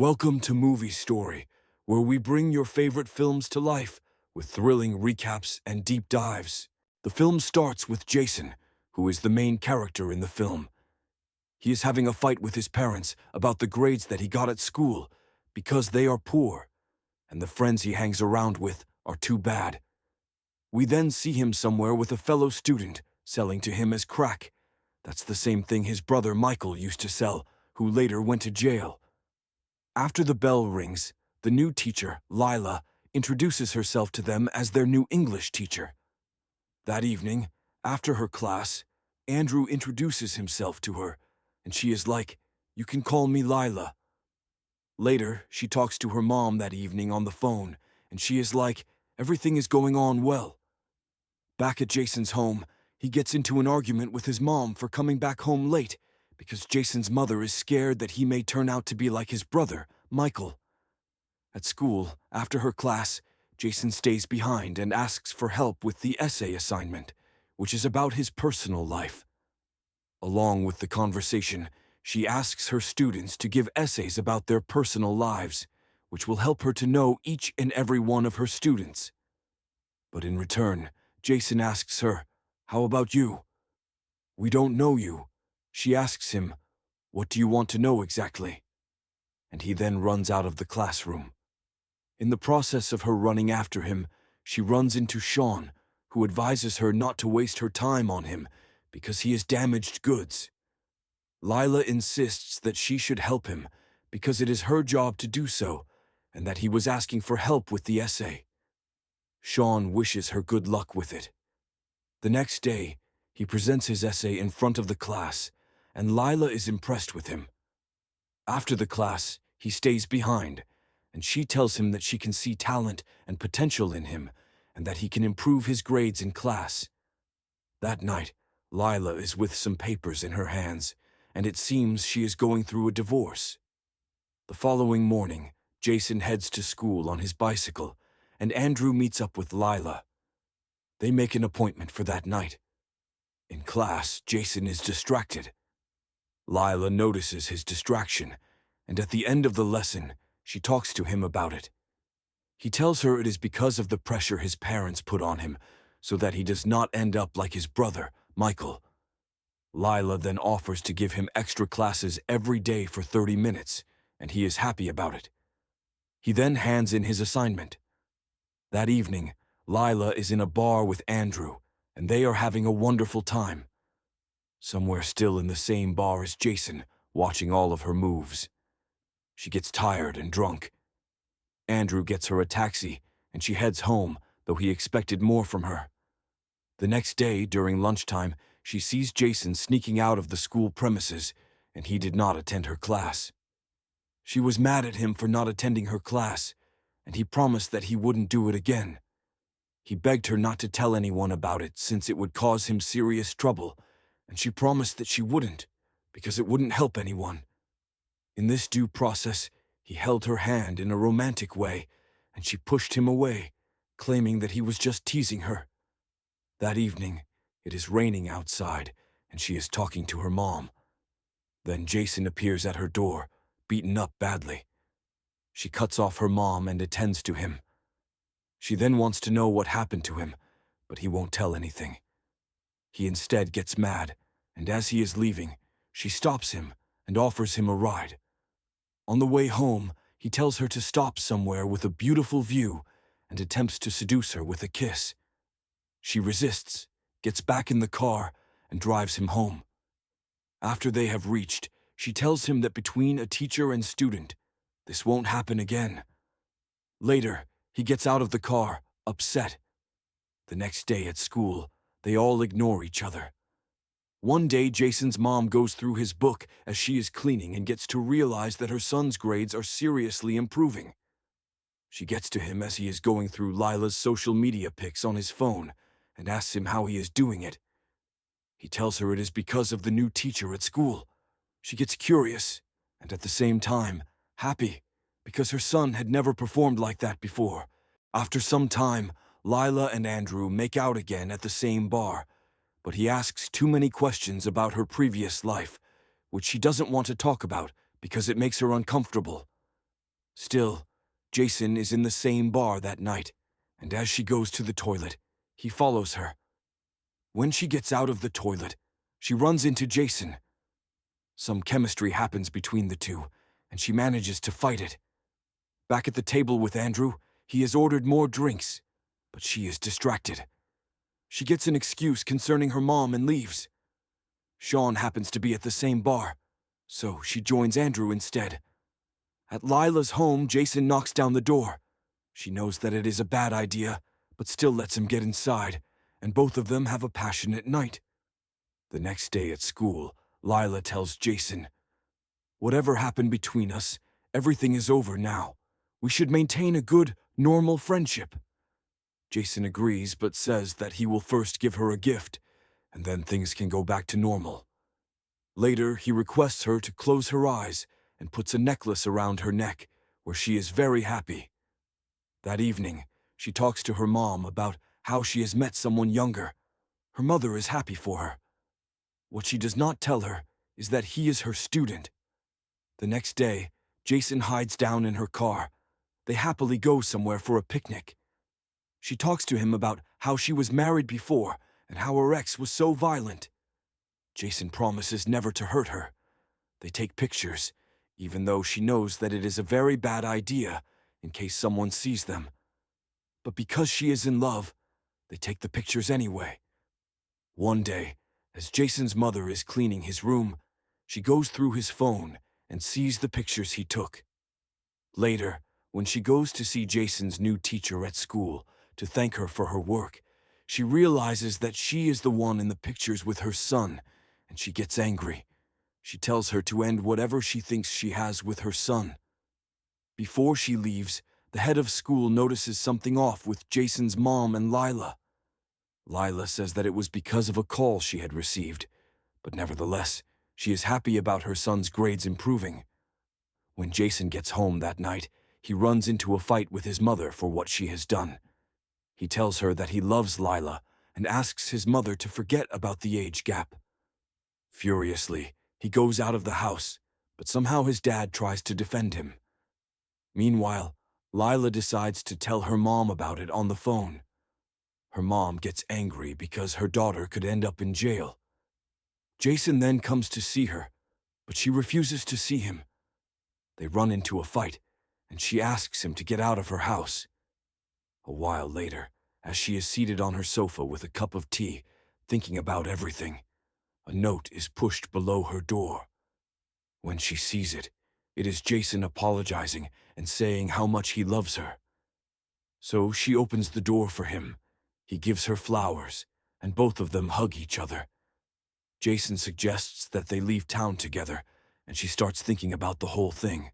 Welcome to Movie Story, where we bring your favorite films to life with thrilling recaps and deep dives. The film starts with Jason, who is the main character in the film. He is having a fight with his parents about the grades that he got at school because they are poor, and the friends he hangs around with are too bad. We then see him somewhere with a fellow student selling to him as crack. That's the same thing his brother Michael used to sell, who later went to jail. After the bell rings, the new teacher, Lila, introduces herself to them as their new English teacher. That evening, after her class, Andrew introduces himself to her, and she is like, "You can call me Lila." Later, she talks to her mom that evening on the phone, and she is like, "Everything is going on well." Back at Jason's home, he gets into an argument with his mom for coming back home late, because Jason's mother is scared that he may turn out to be like his brother, Michael. At school, after her class, Jason stays behind and asks for help with the essay assignment, which is about his personal life. Along with the conversation, she asks her students to give essays about their personal lives, which will help her to know each and every one of her students. But in return, Jason asks her, "How about you?" "We don't know you." She asks him, "What do you want to know exactly?" And he then runs out of the classroom. In the process of her running after him, she runs into Sean, who advises her not to waste her time on him because he is damaged goods. Lila insists that she should help him because it is her job to do so, and that he was asking for help with the essay. Sean wishes her good luck with it. The next day, he presents his essay in front of the class, and Lila is impressed with him. After the class, he stays behind, and she tells him that she can see talent and potential in him, and that he can improve his grades in class. That night, Lila is with some papers in her hands, and it seems she is going through a divorce. The following morning, Jason heads to school on his bicycle, and Andrew meets up with Lila. They make an appointment for that night. In class, Jason is distracted. Lila notices his distraction, and at the end of the lesson, she talks to him about it. He tells her it is because of the pressure his parents put on him, so that he does not end up like his brother, Michael. Lila then offers to give him extra classes every day for 30 minutes, and he is happy about it. He then hands in his assignment. That evening, Lila is in a bar with Andrew, and they are having a wonderful time. Somewhere still in the same bar as Jason, watching all of her moves. She gets tired and drunk. Andrew gets her a taxi, and she heads home, though he expected more from her. The next day, during lunchtime, she sees Jason sneaking out of the school premises, and he did not attend her class. She was mad at him for not attending her class, and he promised that he wouldn't do it again. He begged her not to tell anyone about it since it would cause him serious trouble, and she promised that she wouldn't, because it wouldn't help anyone. In this due process, he held her hand in a romantic way, and she pushed him away, claiming that he was just teasing her. That evening, it is raining outside, and she is talking to her mom. Then Jason appears at her door, beaten up badly. She cuts off her mom and attends to him. She then wants to know what happened to him, but he won't tell anything. He instead gets mad, and as he is leaving, she stops him and offers him a ride. On the way home, he tells her to stop somewhere with a beautiful view and attempts to seduce her with a kiss. She resists, gets back in the car, and drives him home. After they have reached, she tells him that between a teacher and student, this won't happen again. Later, he gets out of the car, upset. The next day at school, they all ignore each other. One day, Jason's mom goes through his book as she is cleaning and gets to realize that her son's grades are seriously improving. She gets to him as he is going through Lila's social media pics on his phone and asks him how he is doing it. He tells her it is because of the new teacher at school. She gets curious and at the same time happy because her son had never performed like that before. After some time, Lila and Andrew make out again at the same bar, but he asks too many questions about her previous life, which she doesn't want to talk about because it makes her uncomfortable. Still, Jason is in the same bar that night, and as she goes to the toilet, he follows her. When she gets out of the toilet, she runs into Jason. Some chemistry happens between the two, and she manages to fight it. Back at the table with Andrew, he has ordered more drinks, but she is distracted. She gets an excuse concerning her mom and leaves. Sean happens to be at the same bar, so she joins Andrew instead. At Lila's home, Jason knocks down the door. She knows that it is a bad idea, but still lets him get inside, and both of them have a passionate night. The next day at school, Lila tells Jason, "Whatever happened between us, everything is over now. We should maintain a good, normal friendship." Jason agrees, but says that he will first give her a gift, and then things can go back to normal. Later, he requests her to close her eyes and puts a necklace around her neck, where she is very happy. That evening, she talks to her mom about how she has met someone younger. Her mother is happy for her. What she does not tell her is that he is her student. The next day, Jason hides down in her car. They happily go somewhere for a picnic. She talks to him about how she was married before and how her ex was so violent. Jason promises never to hurt her. They take pictures, even though she knows that it is a very bad idea in case someone sees them. But because she is in love, they take the pictures anyway. One day, as Jason's mother is cleaning his room, she goes through his phone and sees the pictures he took. Later, when she goes to see Jason's new teacher at school to thank her for her work, she realizes that she is the one in the pictures with her son, and she gets angry. She tells her to end whatever she thinks she has with her son. Before she leaves, the head of school notices something off with Jason's mom and Lila. Lila says that it was because of a call she had received, but nevertheless, she is happy about her son's grades improving. When Jason gets home that night, he runs into a fight with his mother for what she has done. He tells her that he loves Lila and asks his mother to forget about the age gap. Furiously, he goes out of the house, but somehow his dad tries to defend him. Meanwhile, Lila decides to tell her mom about it on the phone. Her mom gets angry because her daughter could end up in jail. Jason then comes to see her, but she refuses to see him. They run into a fight, and she asks him to get out of her house. A while later, as she is seated on her sofa with a cup of tea, thinking about everything, a note is pushed below her door. When she sees it, it is Jason apologizing and saying how much he loves her. So she opens the door for him. He gives her flowers, and both of them hug each other. Jason suggests that they leave town together, and she starts thinking about the whole thing.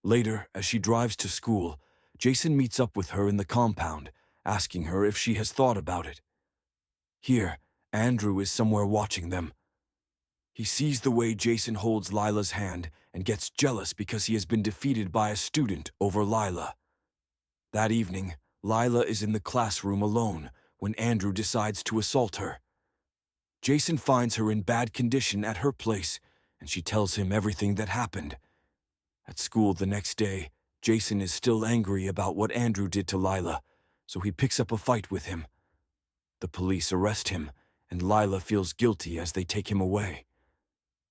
Later, as she drives to school, Jason meets up with her in the compound, asking her if she has thought about it. Here, Andrew is somewhere watching them. He sees the way Jason holds Lila's hand and gets jealous because he has been defeated by a student over Lila. That evening, Lila is in the classroom alone when Andrew decides to assault her. Jason finds her in bad condition at her place, and she tells him everything that happened. At school the next day, Jason is still angry about what Andrew did to Lila, so he picks up a fight with him. The police arrest him, and Lila feels guilty as they take him away.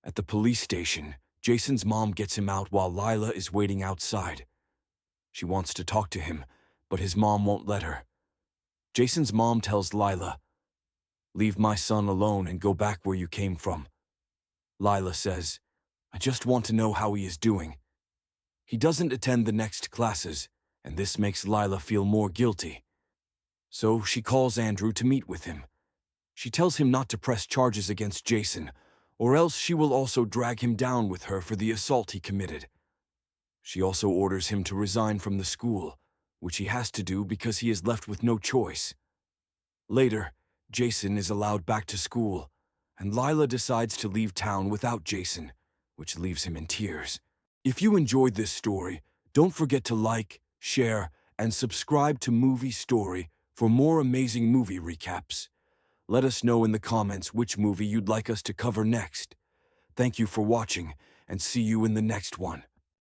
At the police station, Jason's mom gets him out while Lila is waiting outside. She wants to talk to him, but his mom won't let her. Jason's mom tells Lila, "Leave my son alone and go back where you came from." Lila says, "I just want to know how he is doing." He doesn't attend the next classes, and this makes Lila feel more guilty. So she calls Andrew to meet with him. She tells him not to press charges against Jason, or else she will also drag him down with her for the assault he committed. She also orders him to resign from the school, which he has to do because he is left with no choice. Later, Jason is allowed back to school, and Lila decides to leave town without Jason, which leaves him in tears. If you enjoyed this story, don't forget to like, share, and subscribe to Movie Story for more amazing movie recaps. Let us know in the comments which movie you'd like us to cover next. Thank you for watching, and see you in the next one.